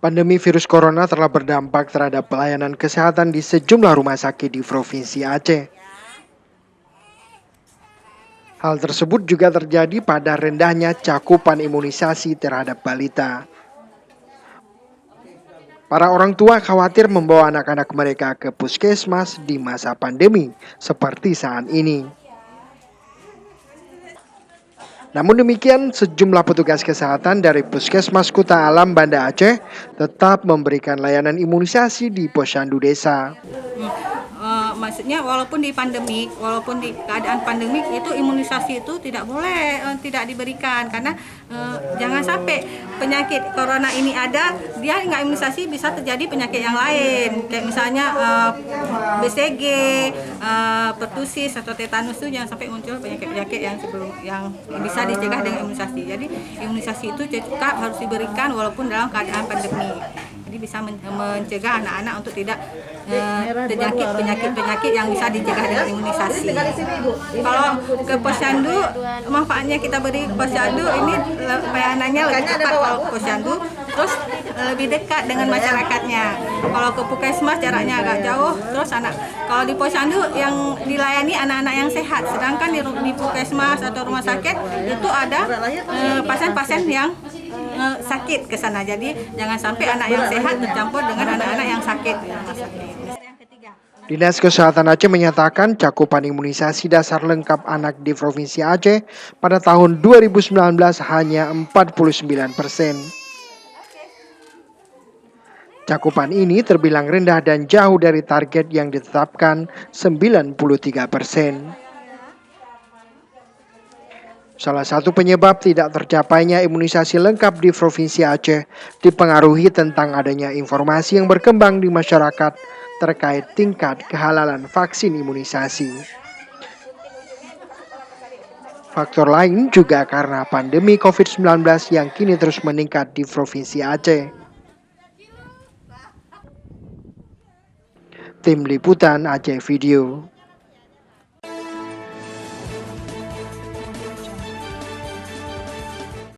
Pandemi virus corona telah berdampak terhadap pelayanan kesehatan di sejumlah rumah sakit di Provinsi Aceh. Hal tersebut juga terjadi pada rendahnya cakupan imunisasi terhadap balita. Para orang tua khawatir membawa anak-anak mereka ke puskesmas di masa pandemi, seperti saat ini. Namun demikian, sejumlah petugas kesehatan dari Puskesmas Kuta Alam Banda Aceh tetap memberikan layanan imunisasi di posyandu desa. Maksudnya walaupun di keadaan pandemik itu imunisasi itu tidak boleh tidak diberikan karena jangan sampai penyakit corona ini ada dia nggak imunisasi bisa terjadi penyakit yang lain kayak misalnya BCG, pertusis atau tetanus itu jangan sampai muncul penyakit-penyakit yang bisa dicegah dengan imunisasi. Jadi imunisasi itu tetap harus diberikan walaupun dalam keadaan pandemi. Jadi bisa mencegah anak-anak untuk tidak terjangkit penyakit-penyakit yang bisa dicegah dengan imunisasi. Kalau ke posyandu, manfaatnya kita beri ke posyandu ini layanannya lebih cepat kalau ke posyandu, terus lebih dekat dengan masyarakatnya. Kalau ke puskesmas jaraknya agak jauh, terus kalau di posyandu yang dilayani anak-anak yang sehat, sedangkan di puskesmas atau rumah sakit itu ada pasien-pasien yang sakit ke sana. Jadi jangan sampai anak yang sehat bercampur dengan anak-anak yang sakit. Dinas Kesehatan Aceh menyatakan cakupan imunisasi dasar lengkap anak di Provinsi Aceh pada tahun 2019 hanya 49%. Cakupan ini terbilang rendah dan jauh dari target yang ditetapkan 93%. Salah satu penyebab tidak tercapainya imunisasi lengkap di Provinsi Aceh dipengaruhi tentang adanya informasi yang berkembang di masyarakat terkait tingkat kehalalan vaksin imunisasi. Faktor lain juga karena pandemi COVID-19 yang kini terus meningkat di Provinsi Aceh. Tim Liputan Aceh Video.